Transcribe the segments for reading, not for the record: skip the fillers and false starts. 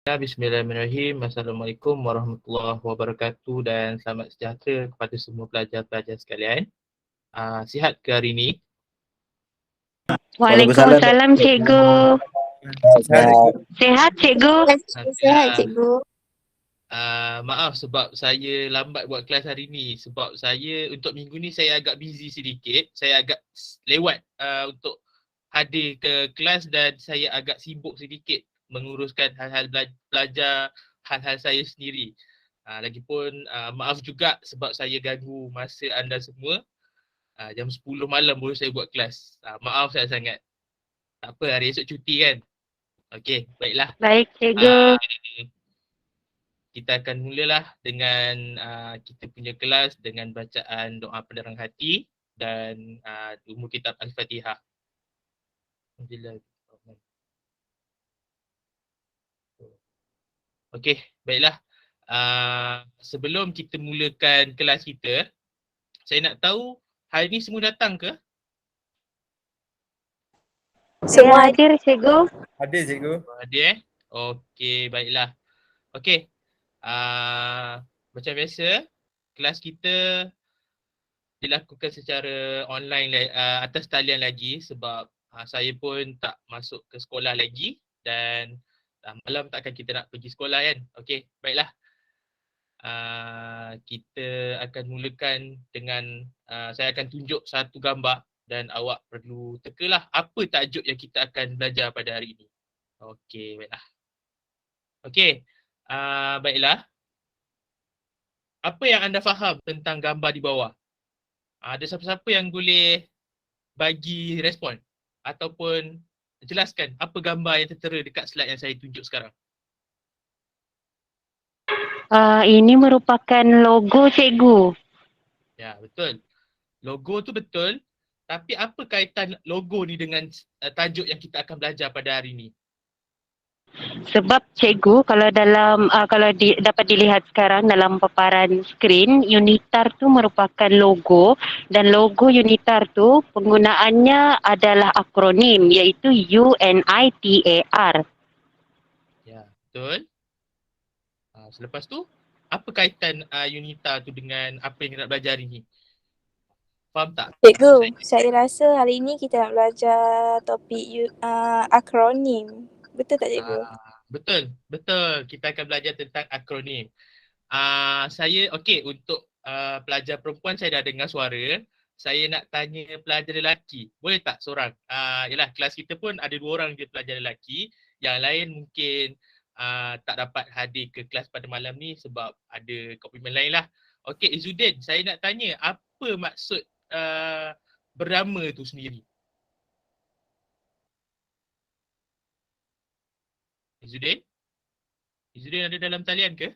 Bismillahirrahmanirrahim. Assalamualaikum warahmatullahi wabarakatuh dan selamat sejahtera kepada semua pelajar-pelajar sekalian. Sihat ke hari ini? Waalaikumsalam cikgu. Sihat. Sehat cikgu? Sihat cikgu. Maaf sebab saya lambat buat kelas hari ini. Sebab saya untuk minggu ni saya agak busy sedikit. Saya agak lewat untuk hadir ke kelas dan saya agak sibuk sedikit menguruskan hal-hal belajar, hal-hal saya sendiri. Lagipun maaf juga sebab saya ganggu masa anda semua. Jam 10 malam baru saya buat kelas. Maaf sangat-sangat. Tak apa, hari esok cuti kan? Okey, baiklah. Baik cikgu. Kita akan mulalah dengan kita punya kelas dengan bacaan doa penerang hati dan umur kitab Al-Fatihah. Alhamdulillah. Okey, baiklah. Sebelum kita mulakan kelas kita, saya nak tahu hari ni semua datang ke? Semua hadir cikgu. Ada cikgu. Hadir Okey, baiklah. Okey. Macam biasa, kelas kita dilakukan secara online atas talian lagi sebab saya pun tak masuk ke sekolah lagi dan malam takkan kita nak pergi sekolah kan. Okey, baiklah. Kita akan mulakan dengan saya akan tunjuk satu gambar dan awak perlu tekalah apa tajuk yang kita akan belajar pada hari ini. Okey, baiklah. Okey, baiklah. Apa yang anda faham tentang gambar di bawah? Ada siapa-siapa yang boleh bagi respon ataupun jelaskan apa gambar yang tertera dekat slide yang saya tunjuk sekarang? Ini merupakan logo cikgu. Ya, betul. Logo tu betul. Tapi apa kaitan logo ni dengan tajuk yang kita akan belajar pada hari ini? Sebab cikgu kalau dapat dilihat sekarang dalam paparan skrin, Unitar tu merupakan logo dan logo Unitar tu penggunaannya adalah akronim iaitu UNITAR. Ya, betul. Selepas tu, apa kaitan Unitar tu dengan apa yang kita nak belajar hari ni? Faham tak? Cikgu, saya rasa hari ini kita nak belajar topik akronim. Betul tak cikgu? Betul. Kita akan belajar tentang akronim. Untuk pelajar perempuan saya dah dengar suara. Saya nak tanya pelajar lelaki. Boleh tak seorang? Yalah, kelas kita pun ada 2 orang je pelajar lelaki. Yang lain mungkin tak dapat hadir ke kelas pada malam ni sebab ada komitmen lain lah. Okey, Izzuddin, saya nak tanya apa maksud bernama tu sendiri? Izzuddin ada dalam talian ke?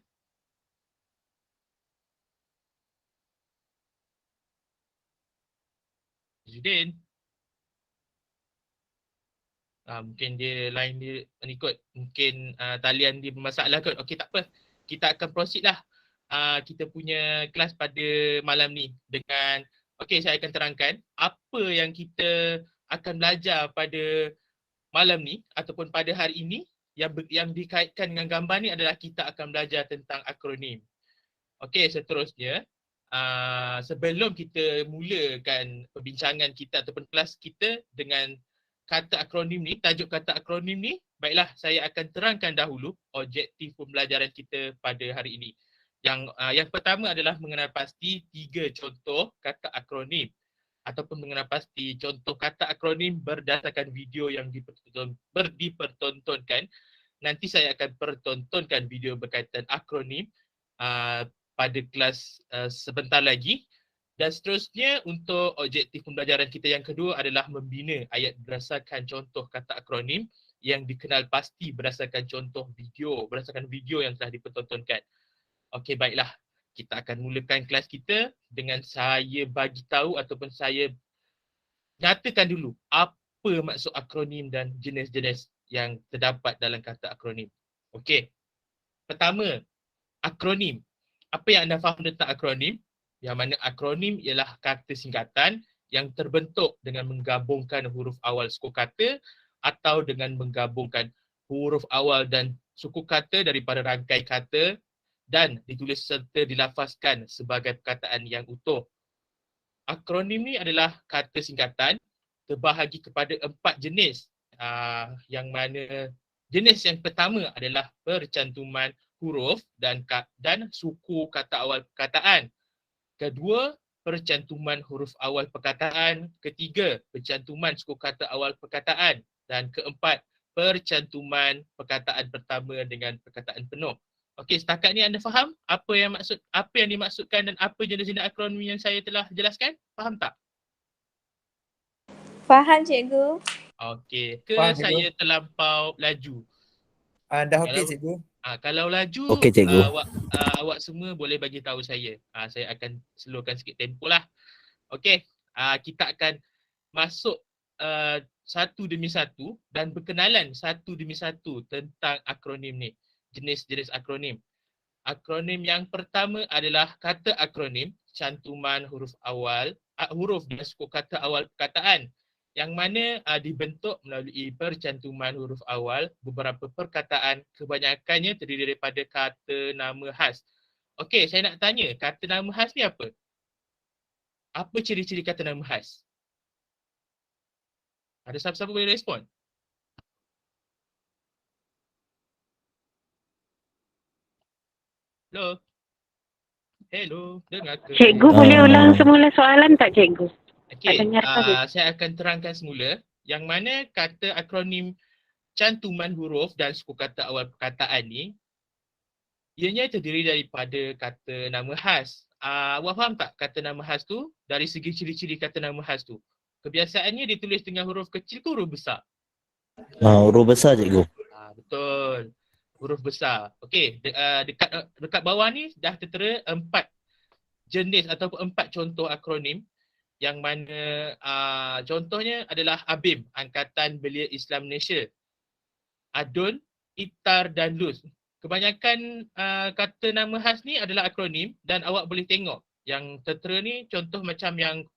Izzuddin? Mungkin dia line dia ikut. Mungkin talian dia bermasalah kot. Okey, tak apa. Kita akan proceed lah kita punya kelas pada malam ni dengan saya akan terangkan apa yang kita akan belajar pada malam ni ataupun pada hari ini yang dikaitkan dengan gambar ni adalah kita akan belajar tentang akronim. Okey, seterusnya sebelum kita mulakan perbincangan kita ataupun kelas kita dengan kata akronim ni, tajuk kata akronim ni, baiklah saya akan terangkan dahulu objektif pembelajaran kita pada hari ini. Yang pertama adalah mengenal pasti 3 contoh kata akronim ataupun mengenal pasti contoh kata akronim berdasarkan video yang dipertontonkan. Nanti saya akan pertontonkan video berkaitan akronim pada kelas sebentar lagi. Dan seterusnya untuk objektif pembelajaran kita yang kedua adalah membina ayat berdasarkan contoh kata akronim yang dikenal pasti berdasarkan video yang telah dipertontonkan. Okey, baiklah. Kita akan mulakan kelas kita dengan saya bagi tahu ataupun saya nyatakan dulu apa maksud akronim dan jenis-jenis yang terdapat dalam kata akronim. Okey. Pertama, akronim. Apa yang anda faham tentang akronim? Yang mana akronim ialah kata singkatan yang terbentuk dengan menggabungkan huruf awal suku kata atau dengan menggabungkan huruf awal dan suku kata daripada rangkai kata dan ditulis serta dilafazkan sebagai perkataan yang utuh. Akronim ni adalah kata singkatan terbahagi kepada 4 jenis, yang mana jenis yang pertama adalah percantuman huruf dan suku kata awal perkataan. Kedua, percantuman huruf awal perkataan. Ketiga, percantuman suku kata awal perkataan. Dan keempat, percantuman perkataan pertama dengan perkataan penuh. Okey, setakat ni anda faham apa yang dimaksudkan dan apa jenis-jenis akronim yang saya telah jelaskan? Faham tak? Faham cikgu. Okey, ke Faham, cikgu. saya terlampau laju? Dah okey Kalau- cikgu. Kalau laju, Okey, cikgu. awak semua boleh bagi tahu saya. Saya akan slowkan sikit tempo lah. Okey, kita akan masuk satu demi satu dan berkenalan satu demi satu tentang akronim ni. Jenis-jenis akronim. Akronim yang pertama adalah kata akronim, cantuman huruf awal, huruf dan suku kata awal perkataan, yang mana dibentuk melalui percantuman huruf awal beberapa perkataan, kebanyakannya terdiri daripada kata nama khas. Okey, saya nak tanya, kata nama khas ni apa? Apa ciri-ciri kata nama khas? Ada siapa-siapa boleh respon? Hello? Hello, dengar ke? Cikgu boleh ulang semula soalan tak cikgu? Okey, dengar tadi. saya akan terangkan semula yang mana kata akronim cantuman huruf dan suku kata awal perkataan ni, ianya terdiri daripada kata nama khas. Awak faham tak kata nama khas tu? Dari segi ciri-ciri kata nama khas tu. Kebiasaannya ditulis dengan huruf kecil ke huruf besar? Huruf besar cikgu. Betul. Huruf besar. Okey, dekat bawah ni dah tertera 4 jenis ataupun 4 contoh akronim yang mana contohnya adalah ABIM, Angkatan Belia Islam Malaysia. ADUN, ITAR dan LUS. Kebanyakan kata nama khas ni adalah akronim dan awak boleh tengok yang tertera ni contoh macam yang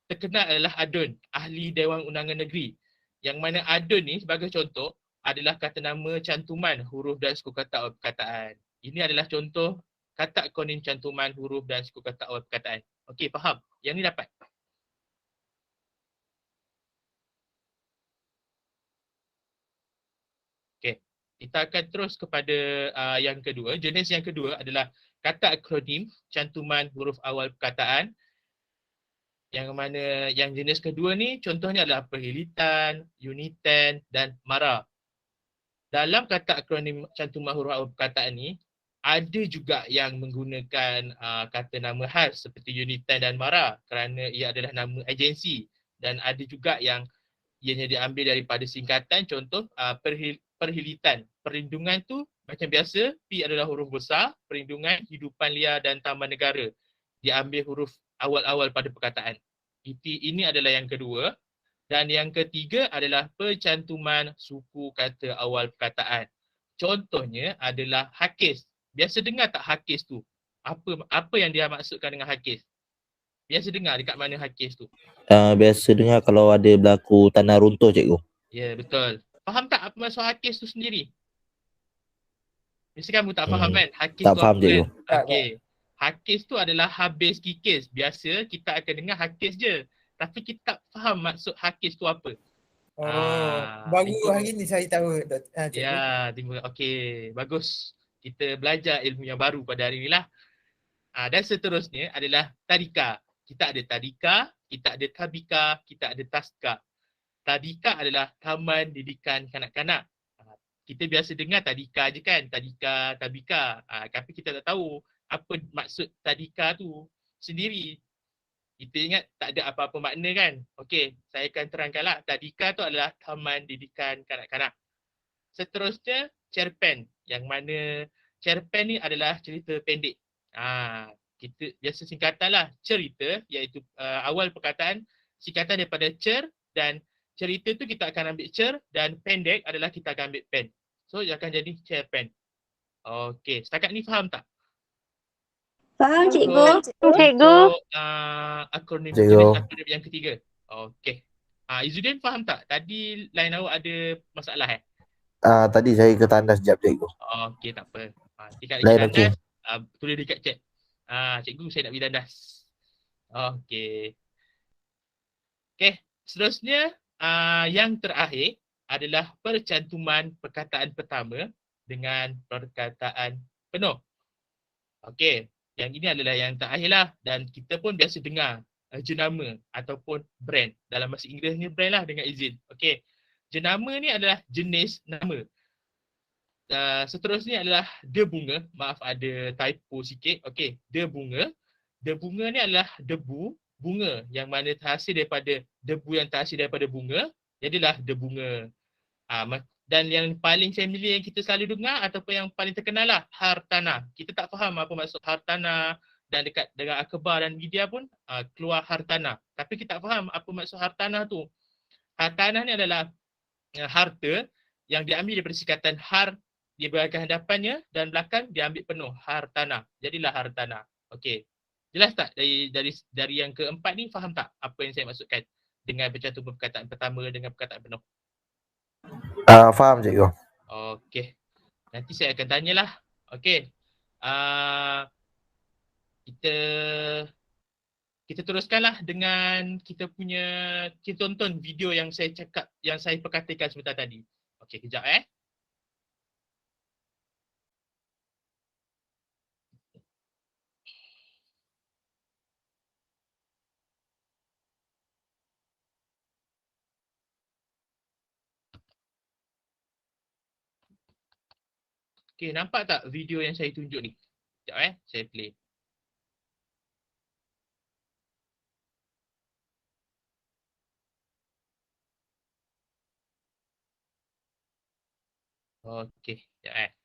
terkenal adalah ADUN, Ahli Dewan Undangan Negeri. Yang mana ADUN ni sebagai contoh adalah kata nama cantuman huruf dan suku kata awal perkataan. Ini adalah contoh kata akronim cantuman huruf dan suku kata awal perkataan. Okey, faham? Yang ni dapat. Okey, kita akan terus kepada yang kedua. Jenis yang kedua adalah kata akronim cantuman huruf awal perkataan. Yang mana yang jenis kedua ni contohnya adalah perhilitan, uniten dan mara. Dalam kata akronim cantuman huruf awal perkataan ni, ada juga yang menggunakan kata nama khas seperti uniten dan mara kerana ia adalah nama agensi, dan ada juga yang ianya diambil daripada singkatan, contoh perhilitan. Perlindungan tu macam biasa, P adalah huruf besar, perlindungan, hidupan liar dan taman negara. Diambil huruf awal-awal pada perkataan. Ini adalah yang kedua. Dan yang ketiga adalah percantuman suku kata awal perkataan. Contohnya adalah hakis. Biasa dengar tak hakis tu? Apa yang dia maksudkan dengan hakis? Biasa dengar dekat mana hakis tu? Biasa dengar kalau ada berlaku tanah runtuh cikgu. Ya, betul. Faham tak apa maksud hakis tu sendiri? Mesti kamu tak faham kan? Hakis Tak tu faham, apa cikgu. kan? Okey. Hakis tu adalah habis kikis. Biasa kita akan dengar hakis je. Tapi kita tak faham maksud hakis tu apa. Baru itu. hari ni saya tahu cikgu. Ya, terima kasih. Okey, bagus. Kita belajar ilmu yang baru pada hari ni lah. Dan seterusnya adalah tadika. Kita ada tadika, kita ada tabika, kita ada taska. Tadika adalah Taman Didikan Kanak-kanak. Kita biasa dengar tadika je kan, tadika, tabika. Tapi kita tak tahu apa maksud tadika tu sendiri. Kita ingat tak ada apa-apa makna kan. Okey, saya akan terangkanlah. Tadika tu adalah Taman Didikan Kanak-kanak. Seterusnya, cerpen. Yang mana cerpen ni adalah cerita pendek. Kita biasa singkatan lah. Cerita iaitu awal perkataan singkatan daripada cer, dan cerita tu kita akan ambil cer, dan pendek adalah kita akan ambil pen. So ia akan jadi cerpen. Okey, setakat ni faham tak? Faham cikgu. Cikgu. Untuk akronim Cikgu. jenis akronim yang ketiga. Okey. Izzuddin faham tak? Tadi line awak ada masalah Tadi saya ke tandas sekejap cikgu. Okey, tak apa. Nanti kat Lain tandas, tulis dekat chat. Cikgu saya nak pergi tandas. Okey. Okey, seterusnya yang terakhir adalah percantuman perkataan pertama dengan perkataan penuh. Okey, yang ini adalah yang terakhir lah dan kita pun biasa dengar jenama ataupun brand. Dalam bahasa Inggeris ni brand lah dengan izin. Okey, jenama ni adalah jenis nama. Seterusnya adalah de bunga. Maaf ada typo sikit. Okey, de bunga. De bunga ni adalah debu bunga yang mana terhasil daripada debu yang terhasil daripada bunga. Jadilah de bunga. Dan yang paling familiar yang kita selalu dengar ataupun yang paling terkenal lah hartanah. Kita tak faham apa maksud hartanah dan dekat dengan akhbar dan media pun keluar hartanah. Tapi kita tak faham apa maksud hartanah tu. Hartanah ni adalah harta yang diambil daripada sikatan har, dia beragam hadapannya dan belakang dia ambil penuh, hartanah. Jadilah hartanah. Okey. Jelas tak dari yang keempat ni, faham tak apa yang saya maksudkan dengan bercantum perkataan pertama dengan perkataan penuh? Faham cikgu. Okey. Nanti saya akan tanyalah. Okey. Kita teruskanlah dengan kita tonton video yang saya cakap, yang saya perkatakan sebentar tadi. Okey, kejap Okey, nampak tak video yang saya tunjuk ni? Sekejap saya play. Okey, sekejap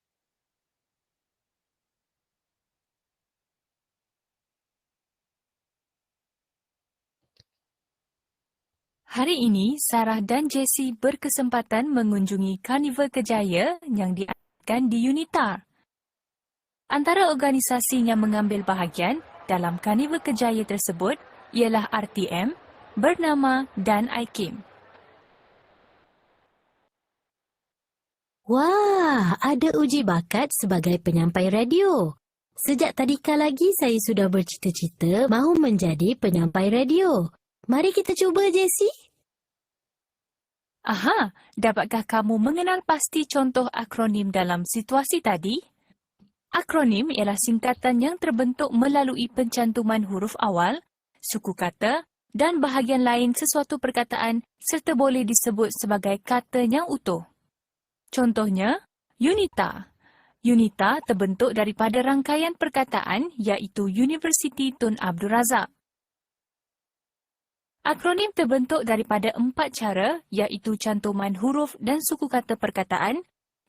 Hari ini, Sarah dan Jessie berkesempatan mengunjungi Karnival Kejaya yang diadakan di UNITA. Antara organisasi yang mengambil bahagian dalam Karnival Kejaya tersebut ialah RTM, Bernama dan IKIM. Wah, ada uji bakat sebagai penyampai radio. Sejak tadika lagi saya sudah bercita-cita mahu menjadi penyampai radio. Mari kita cuba, Jessie. Aha, dapatkah kamu mengenal pasti contoh akronim dalam situasi tadi? Akronim ialah singkatan yang terbentuk melalui pencantuman huruf awal, suku kata dan bahagian lain sesuatu perkataan serta boleh disebut sebagai kata yang utuh. Contohnya, UNITA. UNITA terbentuk daripada rangkaian perkataan iaitu Universiti Tun Abdul Razak. Akronim terbentuk daripada 4 cara iaitu cantuman huruf dan suku kata perkataan,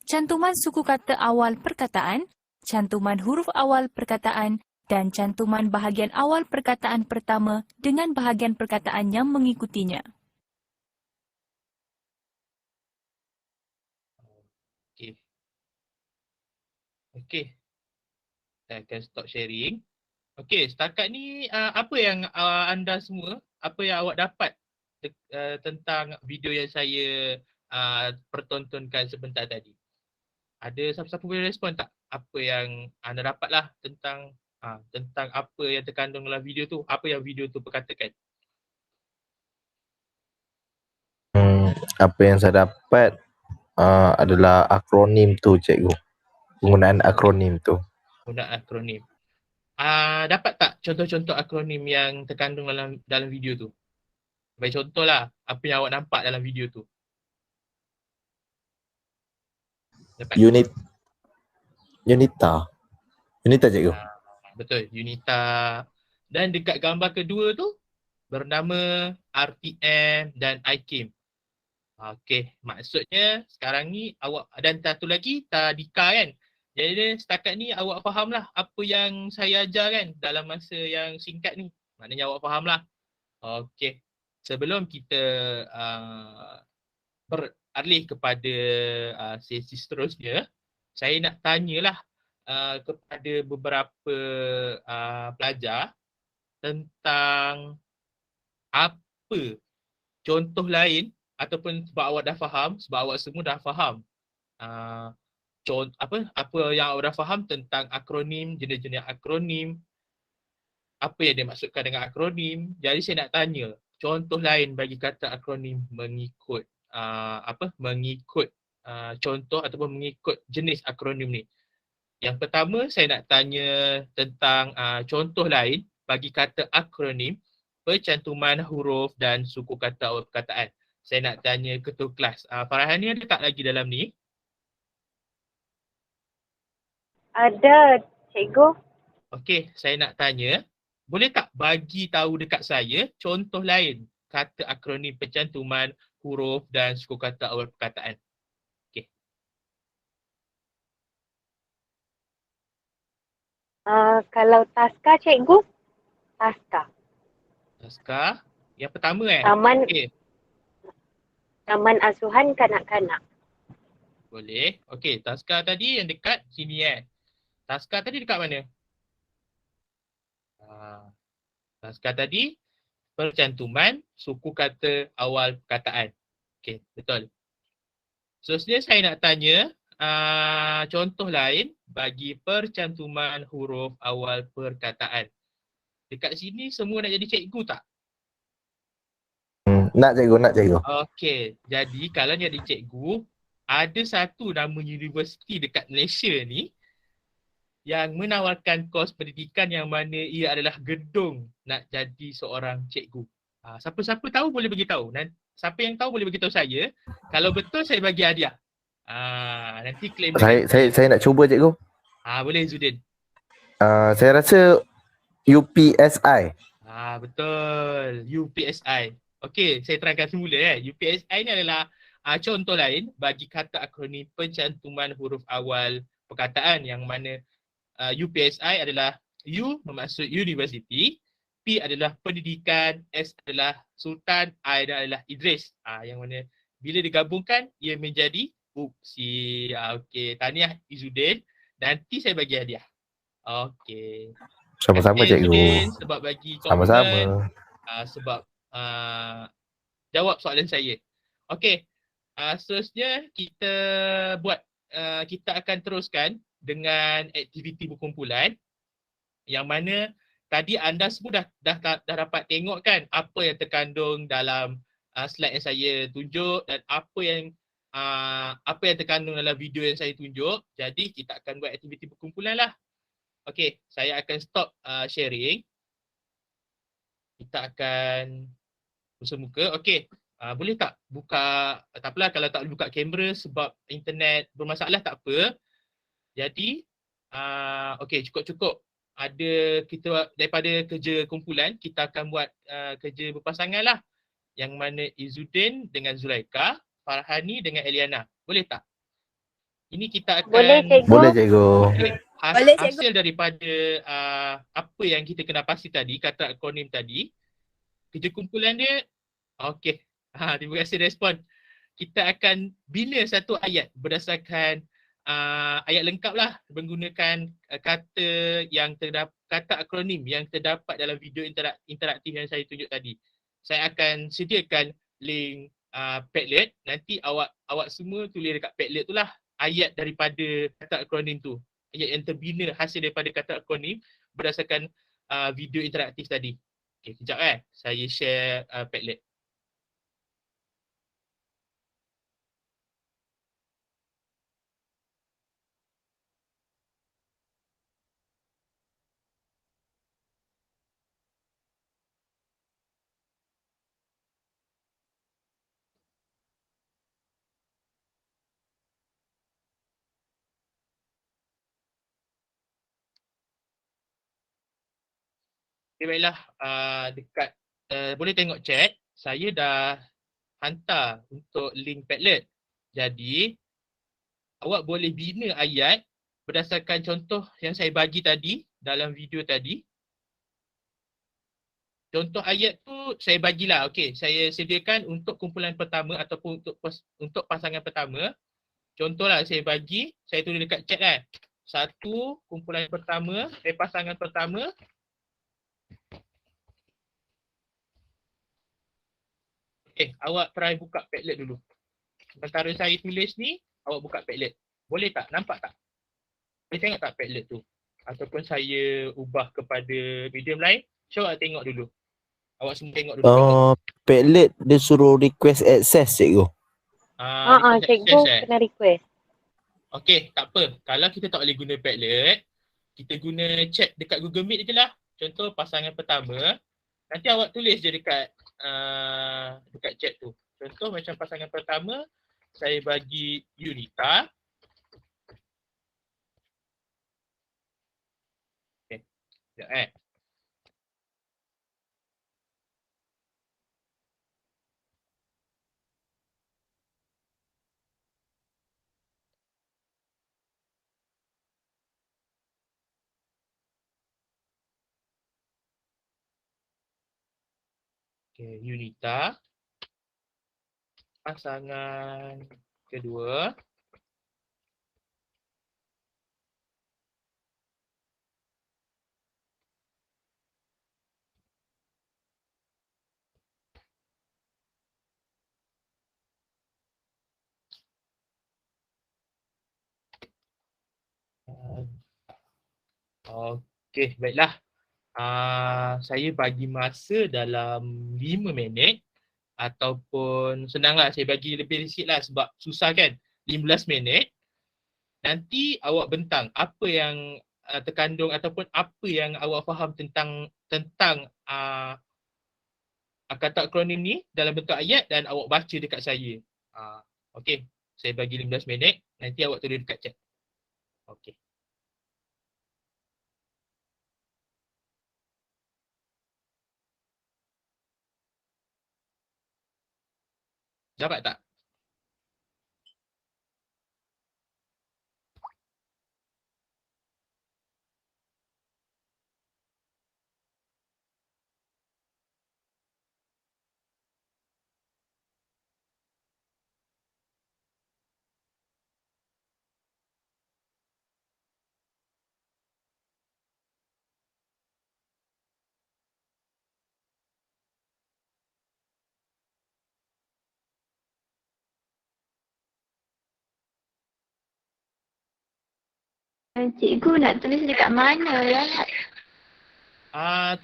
cantuman suku kata awal perkataan, cantuman huruf awal perkataan dan cantuman bahagian awal perkataan pertama dengan bahagian perkataan yang mengikutinya. Okey. Saya akan stop sharing. Okey, setakat ni apa yang anda semua, apa yang awak dapat tentang video yang saya pertontonkan sebentar tadi? Ada siapa-siapa boleh respon tak? Apa yang anda dapatlah tentang apa yang terkandung dalam video tu, apa yang video tu perkatakan? Apa yang saya dapat adalah akronim tu cikgu. Penggunaan akronim tu. Penggunaan akronim. Dapat tak contoh-contoh akronim yang terkandung dalam video tu? Bagi contohlah apa yang awak nampak dalam video tu. Dapat? UNITA cikgu. Betul, UNITA. Dan dekat gambar kedua tu bernama RTM dan IKIM. Okey, maksudnya sekarang ni awak dan satu lagi tadika kan. Jadi setakat ni awak fahamlah apa yang saya ajar kan dalam masa yang singkat ni. Maknanya awak fahamlah. Okey. Sebelum kita beralih kepada sesi seterusnya, saya nak tanyalah kepada beberapa pelajar tentang apa contoh lain ataupun sebab awak dah faham, sebab awak semua dah faham apa yang awak dah faham tentang akronim, jenis-jenis akronim, apa yang dia maksudkan dengan akronim. Jadi saya nak tanya contoh lain bagi kata akronim mengikut mengikut contoh ataupun mengikut jenis akronim ni. Yang pertama saya nak tanya tentang contoh lain bagi kata akronim, pencantuman huruf dan suku kata awal perkataan. Saya nak tanya ketua kelas. Farhani ada tak lagi dalam ni? Ada, cikgu. Okey, saya nak tanya, boleh tak bagi tahu dekat saya contoh lain kata akronim pencantuman huruf dan suku kata awal perkataan? Okey. Kalau taska, cikgu. Taska. Taska. Yang pertama Taman, Okey, taman asuhan kanak-kanak. boleh. Okey, taska tadi yang dekat sini Taska tadi dekat mana? Taska tadi percantuman suku kata awal perkataan. Okey, betul. Seterusnya saya nak tanya contoh lain bagi percantuman huruf awal perkataan. Dekat sini semua nak jadi cikgu tak? Nak cikgu. Okey, jadi kalau ni ada cikgu, ada satu nama universiti dekat Malaysia ni yang menawarkan kos pendidikan yang mana ia adalah gedung nak jadi seorang cikgu. Siapa-siapa tahu boleh bagi tahu. Siapa yang tahu boleh bagi tahu saya. Kalau betul saya bagi hadiah. Nanti claim. Saya nak cuba cikgu. Boleh Zudin. Saya rasa UPSI. Betul. UPSI. Okey, saya terangkan semula UPSI ni adalah contoh lain bagi kata akronim pencantuman huruf awal perkataan yang mana UPSI adalah U bermaksud university, P adalah pendidikan, S adalah Sultan, I adalah Idris. Yang mana bila digabungkan ia menjadi UPSI. Okey, tahniah Izudin. Nanti saya bagi hadiah. Okey. Sama-sama cikgu. Izudin sebab bagi komen. Sama-sama. Sebab jawab soalan saya. Okey. Seterusnya kita akan teruskan dengan aktiviti berkumpulan yang mana tadi anda semua dah dapat tengok kan apa yang terkandung dalam slide yang saya tunjuk dan apa yang terkandung dalam video yang saya tunjuk. Jadi kita akan buat aktiviti berkumpulan lah. Okey, saya akan stop sharing. Kita akan bersemuka. Okey, boleh tak buka, tak apalah kalau tak boleh buka kamera sebab internet bermasalah tak apa. Jadi, okey, cukup-cukup ada kita daripada kerja kumpulan, kita akan buat kerja berpasangan lah. Yang mana Izudin dengan Zulaika, Farhani dengan Eliana. Boleh tak? Ini kita akan... Boleh, cikgu. Boleh cikgu. Okay. Boleh, cikgu. Hasil daripada apa yang kita kena pasti tadi, kata akronim tadi, kerja kumpulan dia, okey. Terima kasih respon. Kita akan bina satu ayat berdasarkan ayat lengkap lah menggunakan kata akronim yang terdapat dalam video interaktif yang saya tunjuk tadi. Saya akan sediakan link Padlet. Nanti awak semua tulis dekat Padlet tu lah ayat daripada kata akronim tu. Ayat yang terbina hasil daripada kata akronim berdasarkan video interaktif tadi. Okey, kejap saya share Padlet. Okay, baiklah, dekat boleh tengok chat, saya dah hantar untuk link Padlet. Jadi, awak boleh bina ayat berdasarkan contoh yang saya bagi tadi dalam video tadi. Contoh ayat tu saya bagilah, okey, saya sediakan untuk kumpulan pertama ataupun untuk pasangan pertama. Contohlah saya bagi, saya tulis dekat chat satu kumpulan pertama, pasangan pertama. Awak try buka Padlet dulu. Sementara saya tulis ni, awak buka Padlet. Boleh tak? Nampak tak? Boleh tengok tak Padlet tu? Ataupun saya ubah kepada medium lain. Cuba tengok dulu. Awak semua tengok dulu. Padlet dia suruh request access cikgu. Request cikgu access, kena request. Okey, tak apa. Kalau kita tak boleh guna Padlet, kita guna chat dekat Google Meet je lah. Contoh pasangan pertama, nanti awak tulis je dekat chat tu. Contoh macam pasangan pertama, saya bagi Yunita. Okey, sekejap Okey, Yunita. Pasangan kedua. Okey, baiklah. Saya bagi masa dalam 5 minit ataupun senanglah saya bagi lebih sikit lah sebab susah kan. 15 minit. Nanti awak bentang apa yang terkandung ataupun apa yang awak faham tentang kata akronim ni dalam bentuk ayat dan awak baca dekat saya. Okey, saya bagi 15 minit. Nanti awak tulis dekat chat. Okey. Dapat tak? Cikgu nak tulis dekat mana lah?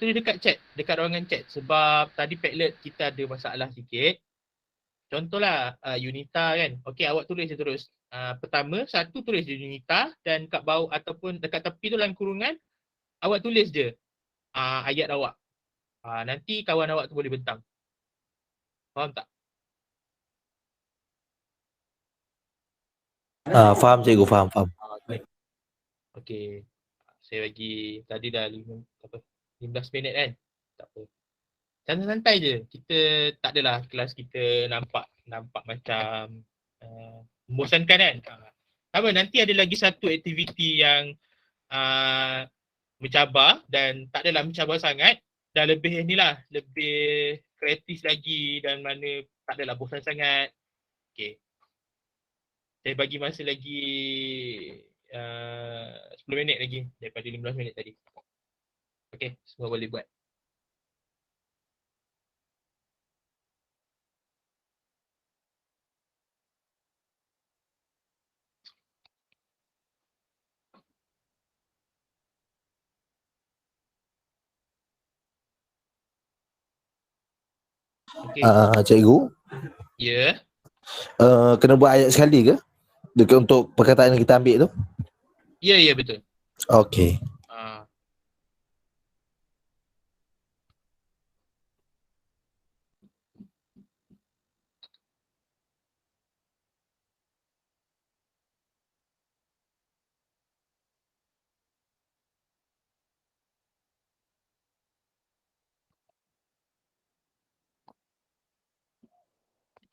Tulis dekat chat, dekat ruangan chat sebab tadi Padlet kita ada masalah sikit. Contohlah Yunita kan. Okey, awak tulis je terus. Pertama, satu tulis je Yunita dan kat bawah ataupun dekat tepi tu dalam kurungan awak tulis je ayat awak. Nanti kawan awak tu boleh bentang. Faham tak? Faham cikgu, faham. Okey. Saya bagi tadi dah 15 minit kan. Tak apa. Santai-santai je. Kita tak adalah kelas kita nampak macam membosankan kan. Apa nanti ada lagi satu aktiviti yang mencabar dan tak adalah mencabar sangat. Dah lebih inilah, lebih kreatif lagi dan mana tak adalah bosan sangat. Okey. Saya bagi masa lagi 10 minit lagi daripada 15 minit tadi. Okey, semua boleh buat. Okay. Cikgu, Ya. kena buat ayat sekali ke? Dekat untuk perkataan yang kita ambil tu? Ya, betul. Okey.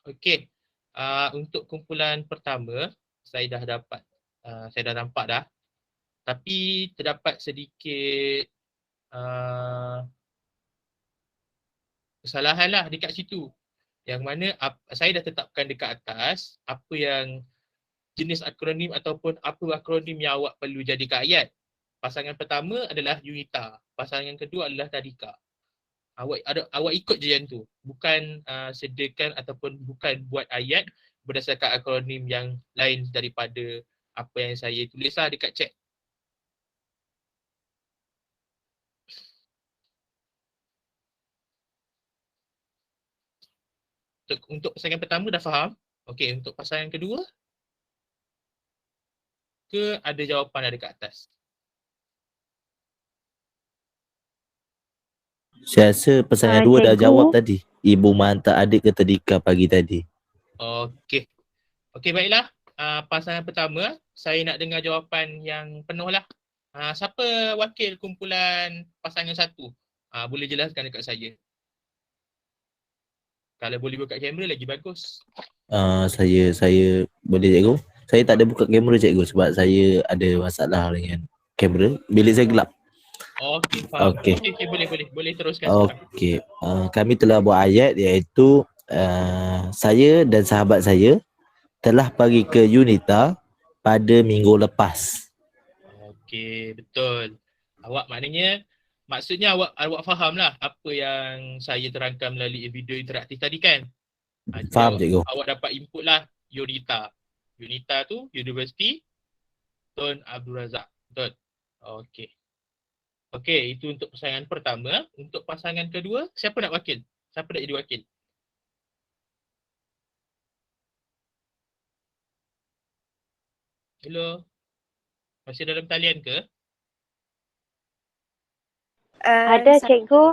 Okey. Untuk kumpulan pertama, saya dah nampak dah. Tapi terdapat sedikit kesalahan lah dekat situ. Yang mana saya dah tetapkan dekat atas apa yang jenis akronim ataupun apa akronim yang awak perlu jadikan ayat. Pasangan pertama adalah Yunita. Pasangan kedua adalah Tadika. Awak ikut je yang tu. Bukan sediakan ataupun bukan buat ayat berdasarkan akronim yang lain daripada apa yang saya tulis lah dekat chat. Untuk pasangan pertama dah faham. Okey, untuk pasangan kedua ke ada jawapan ada kat atas? Saya rasa pasangan dua dah Cikgu. jawab tadi. Ibu menghantar adik ke tadika pagi tadi. Okey. Okey, baiklah. Pasangan pertama, saya nak dengar jawapan yang penuh lah. Siapa wakil kumpulan pasangan satu? Boleh jelaskan dekat saya. Kalau boleh buka kamera lagi bagus. Saya boleh cikgu. Saya tak ada buka kamera cikgu sebab saya ada masalah dengan kamera. Bilik saya gelap. Okey, faham. Okey. Okey, boleh teruskan sekarang. Okey. Kami telah buat ayat iaitu saya dan sahabat saya telah pergi ke UNITA pada minggu lepas. Okey, betul. Maksudnya awak faham lah apa yang saya terangkan melalui video interaktif tadi kan? Jadi Faham cikgu. awak dapat input lah UNITA. UNITA tu University Tun Abdul Razak. Betul. Okey. Okey, itu untuk pasangan pertama. Untuk pasangan kedua, siapa nak wakil? Siapa nak jadi wakil? Hello? Masih dalam talian ke? Ada cikgu.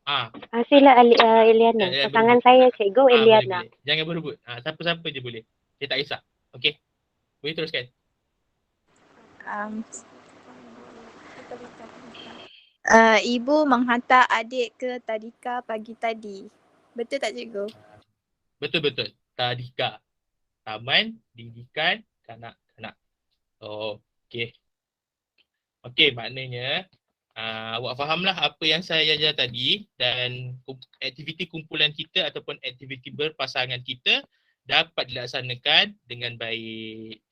Ah, Sila Eliana. boleh, Pasangan boleh. saya cikgu Boleh, Eliana. boleh. Jangan berebut. Siapa-siapa je boleh. Dia tak kisah. Okey. Boleh teruskan. Ibu menghantar adik ke tadika pagi tadi. Betul tak cikgu? Betul-betul. Tadika. Taman Didikan Kanak-kanak. Okey. Okey, maknanya awak fahamlah apa yang saya ajar tadi dan aktiviti kumpulan kita ataupun aktiviti berpasangan kita dapat dilaksanakan dengan baik.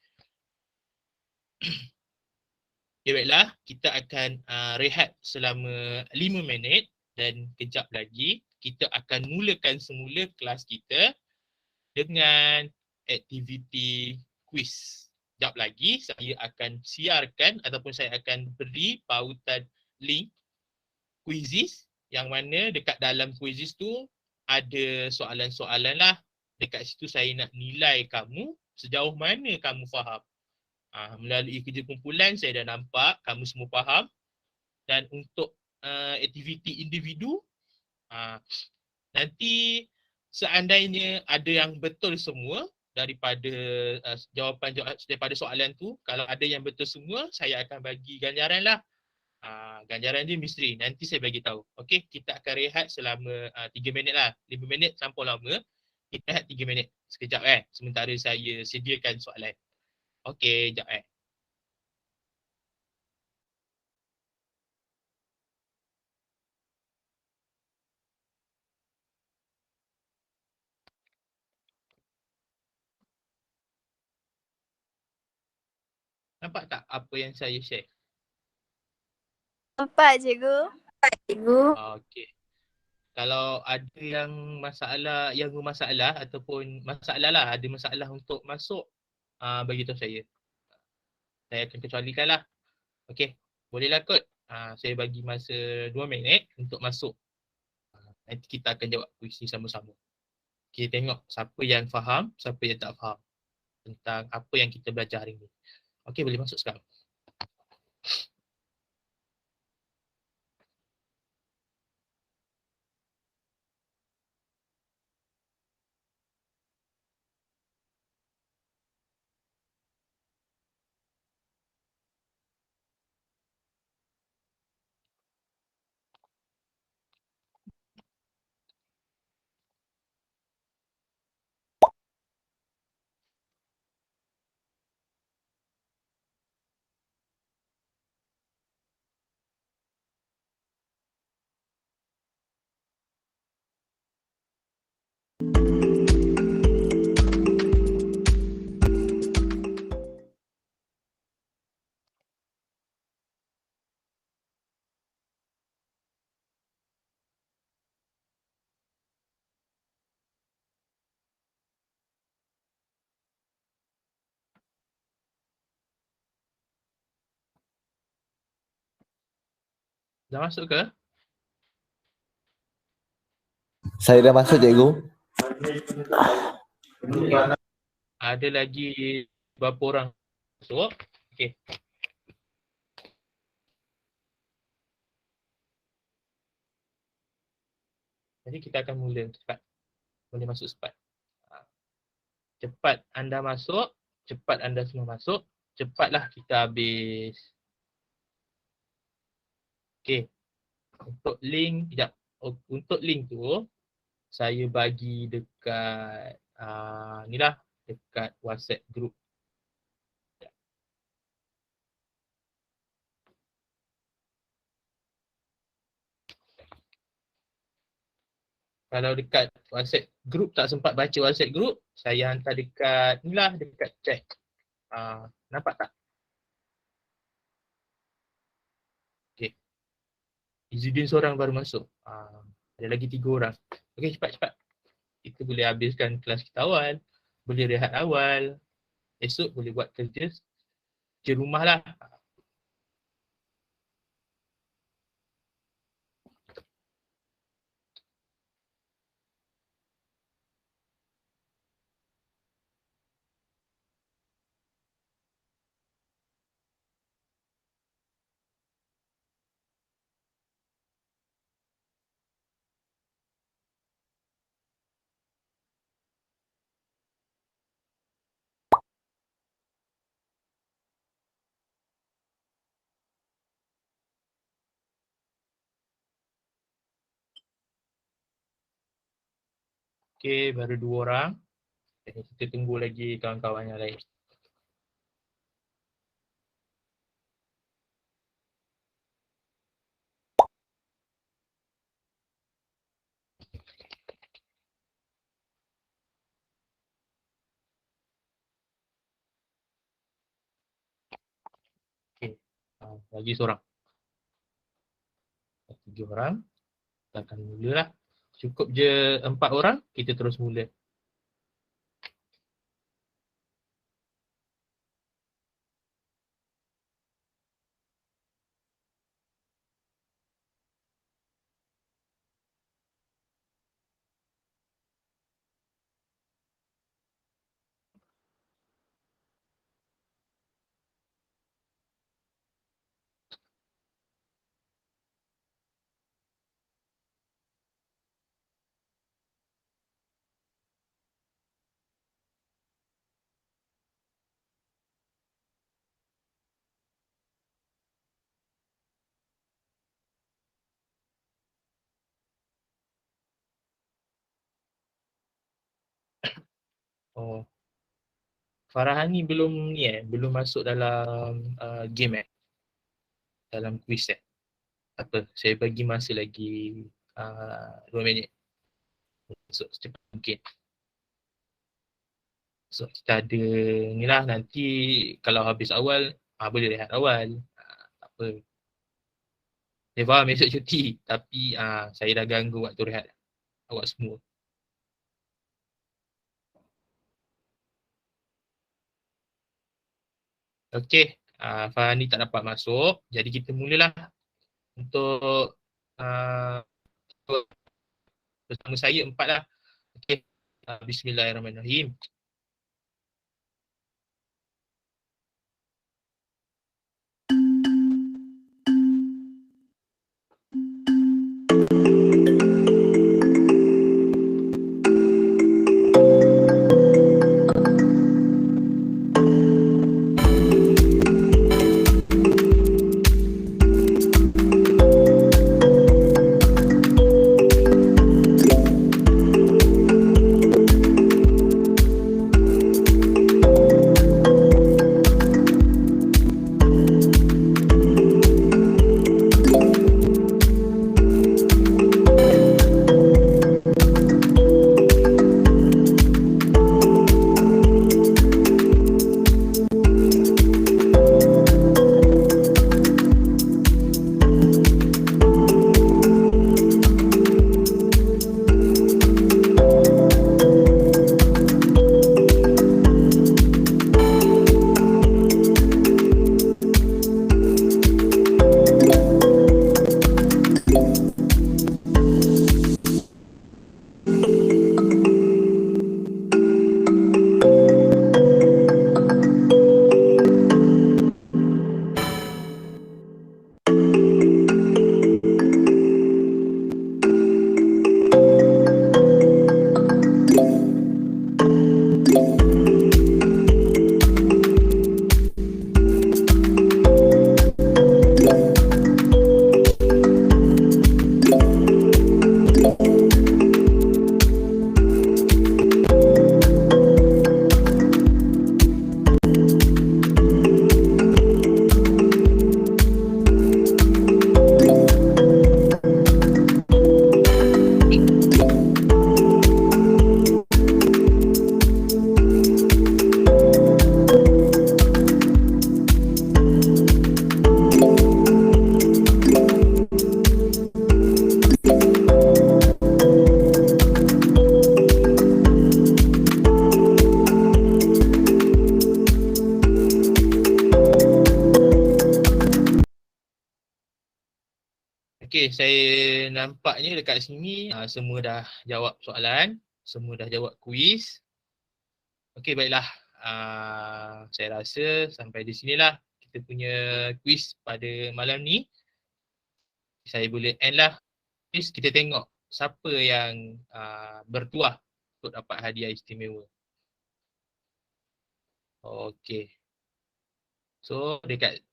Okay, baiklah, kita akan rehat selama 5 minit dan kejap lagi kita akan mulakan semula kelas kita dengan aktiviti kuis. Sekejap lagi saya akan siarkan ataupun saya akan beri pautan link kuisis yang mana dekat dalam kuisis tu ada soalan-soalan lah. Dekat situ saya nak nilai kamu sejauh mana kamu faham. Melalui kerja kumpulan saya dah nampak kamu semua faham. Dan untuk aktiviti individu, nanti seandainya ada yang betul semua daripada jawapan daripada soalan tu, kalau ada yang betul semua, saya akan bagi ganjaran lah. Ganjaran dia misteri. Nanti saya bagi tahu. Okey, kita akan rehat selama 3 minit lah. 5 minit terlampau lama. Kita rehat 3 minit. Sekejap sementara saya sediakan soalan. Okey, sekejap Nampak tak apa yang saya share? Nampak cikgu. Okey. Kalau ada yang bermasalah ataupun masalah lah, ada masalah untuk masuk, bagi tahu saya. Saya akan kecualikan lah. Okey, bolehlah kot. Saya bagi masa 2 minit untuk masuk. Nanti kita akan jawab kuis ni sama-sama. Kita tengok siapa yang faham, siapa yang tak faham tentang apa yang kita belajar hari ni. Okey, boleh masuk sekarang. Dah masuk ke? Saya dah masuk, cikgu. Ada lagi berapa orang masuk? Okey. Jadi kita akan mula cepat. Boleh masuk cepat. Cepat anda masuk, cepat anda semua masuk, cepatlah kita habis. Okey. Untuk link, untuk link tu saya bagi dekat ni lah, dekat WhatsApp group. Kalau dekat WhatsApp group tak sempat baca WhatsApp group, saya hantar dekat ni lah, dekat chat. Nampak tak? Okey. Izzuddin seorang baru masuk. Ada lagi 3 orang. Okey, cepat-cepat. Kita boleh habiskan kelas kita awal. Boleh rehat awal. Esok boleh buat kerja rumah lah. Okey, baru 2 orang. Kita tunggu lagi kawan-kawan yang lain. Okey, lagi seorang. 3 orang. Kita akan mulalah. Cukup je 4 orang, kita terus mula. Oh. Farahani belum ni belum masuk dalam game dalam quiz Apa, saya bagi masa lagi 2 minit. Masuk secepat mungkin. So kita ada ni lah, nanti kalau habis awal boleh rehat awal. Tak apa. Saya faham esok cuti, tapi saya dah ganggu waktu rehat awak semua. Okey, Farhani tak dapat masuk. Jadi kita mulalah untuk bersama saya 4 lah. Okey, bismillahirrahmanirrahim. Okey, saya nampaknya dekat sini semua dah jawab soalan, semua dah jawab kuis. Okey, baiklah. Saya rasa sampai di sinilah kita punya kuis pada malam ni. Saya boleh end lah. Kuis kita tengok siapa yang bertuah untuk dapat hadiah istimewa. Okey. So dekat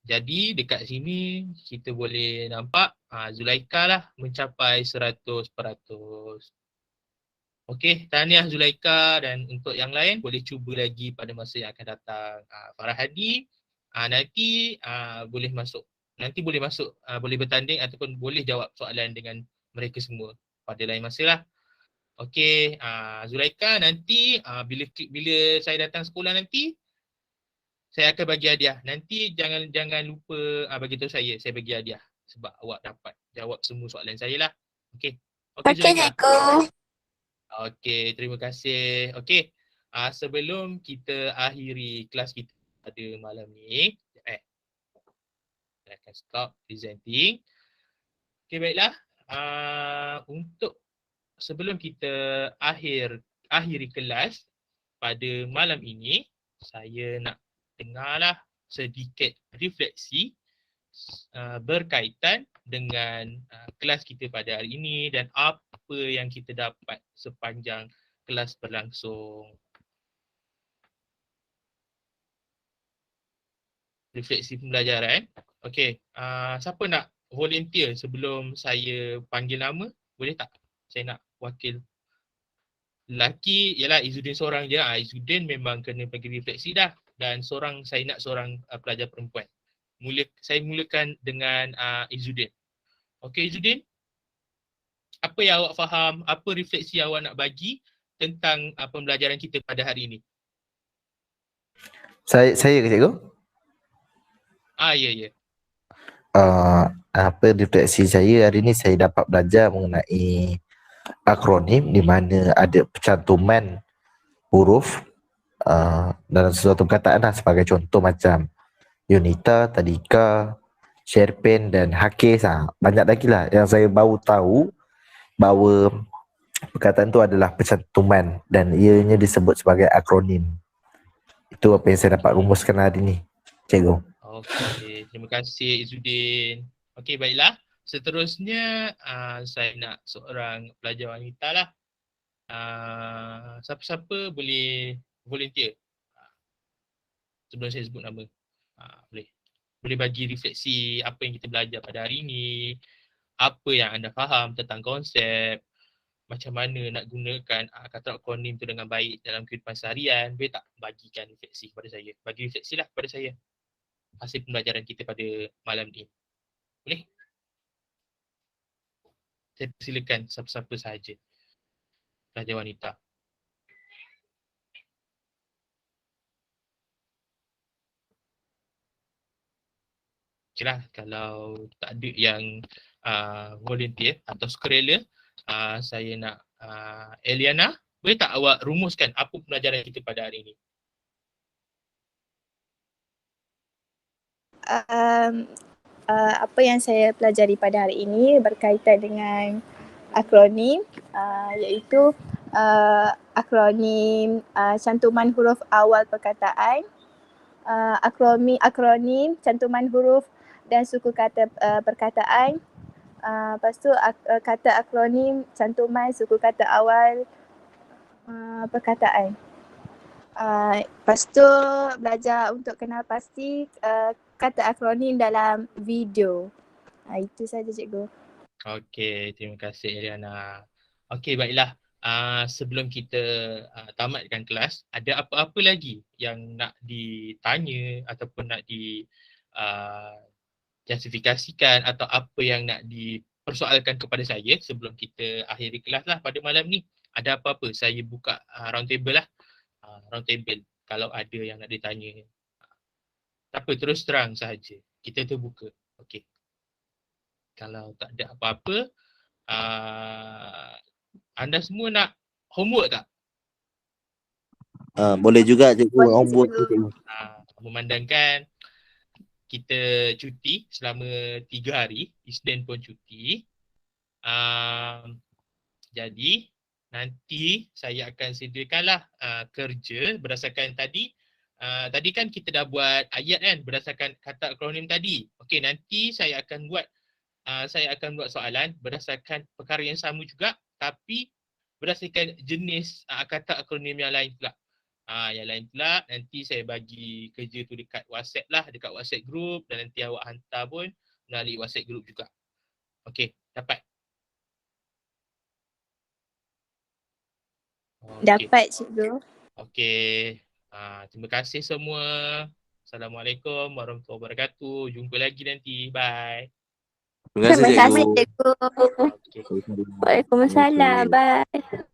sini kita boleh nampak Zulaika lah mencapai 100%. Okey, tahniah Zulaika, dan untuk yang lain boleh cuba lagi pada masa yang akan datang. Farhadi nanti boleh masuk. Boleh bertanding ataupun boleh jawab soalan dengan mereka semua pada lain masa lah. Okey, Zulaika nanti bila saya datang sekolah nanti, saya akan bagi hadiah. Nanti jangan lupa bagi tahu saya bagi hadiah sebab awak dapat jawab semua soalan saya lah. Okey. Okey, cikgu. Okey, terima kasih. Okey. Sebelum kita akhiri kelas kita pada malam ni, saya akan stop presenting. Okey, baiklah. Untuk sebelum kita akhiri kelas pada malam ini, saya nak dengarlah sedikit refleksi berkaitan dengan kelas kita pada hari ini dan apa yang kita dapat sepanjang kelas berlangsung. Refleksi pembelajaran. Okey, siapa nak volunteer sebelum saya panggil nama? Boleh tak? Saya nak wakil. Lelaki ialah Izzuddin seorang je. Izzuddin memang kena bagi refleksi dah. Dan saya nak seorang pelajar perempuan. Saya mulakan dengan Izzuddin. Okey Izzuddin, apa yang awak faham, apa refleksi awak nak bagi tentang pembelajaran kita pada hari ini? Saya ke cikgu? Ya. Apa refleksi saya hari ni, saya dapat belajar mengenai akronim di mana ada pencantuman huruf dalam sesuatu perkataan lah, sebagai contoh macam Yunita, Tadika, Sherpen dan Hakis. Banyak lagi lah yang saya baru tahu bahawa perkataan tu adalah pencantuman dan ianya disebut sebagai akronim. Itu apa yang saya dapat rumuskan hari ni, cikgu. Okey, terima kasih Izzuddin. Okey, baiklah. Seterusnya saya nak seorang pelajar wanita lah. Siapa-siapa boleh volunteer sebelum saya sebut nama. Boleh bagi refleksi apa yang kita belajar pada hari ini, apa yang anda faham tentang konsep, macam mana nak gunakan kata akronim tu dengan baik dalam kehidupan seharian. Boleh tak bagikan refleksi kepada saya? Bagi refleksi lah kepada saya hasil pembelajaran kita pada malam ni. Boleh? Saya persilakan siapa-siapa sahaja pelajar wanita. Okeylah, kalau tak ada yang volunteer atau sukarela, saya nak Eliana, boleh tak awak rumuskan apa pembelajaran kita pada hari ini? Apa yang saya pelajari pada hari ini berkaitan dengan akronim, iaitu akronim cantuman huruf awal perkataan, akronim cantuman huruf dan suku kata perkataan. Lepas tu kata akronim cantuman suku kata awal perkataan. Lepas tu belajar untuk kenal pasti kata akronim dalam video. Itu saja cikgu. Okey, terima kasih Eliana. Okey, baiklah. Sebelum kita tamatkan kelas, ada apa-apa lagi yang nak ditanya ataupun nak justifikasikan atau apa yang nak dipersoalkan kepada saya sebelum kita akhiri kelas lah pada malam ni? Ada apa-apa? Saya buka round table lah. Round table kalau ada yang nak ditanya. Tak apa, terus terang sahaja. Kita terbuka. Okey. Kalau tak ada apa-apa, anda semua nak homework tak? Boleh juga cikgu, homework tu cikgu. Memandangkan kita cuti selama 3 hari, Isnin pun cuti, Jadi nanti saya akan sediakanlah kerja berdasarkan tadi. Tadi kan kita dah buat ayat kan berdasarkan kata akronim tadi. Okey, nanti saya akan buat soalan berdasarkan perkara yang sama juga tapi berdasarkan jenis kata akronim yang lain pula. Yang lain pula nanti saya bagi kerja tu dekat WhatsApp lah, dekat WhatsApp group dan nanti awak hantar pun melalui WhatsApp group juga. Okey, dapat? Dapat cikgu. Okey. Terima kasih semua. Assalamualaikum warahmatullahi wabarakatuh. Jumpa lagi nanti. Bye. Terima kasih Terima kasih cikgu. cikgu. Okay. Waalaikumsalam. Bye.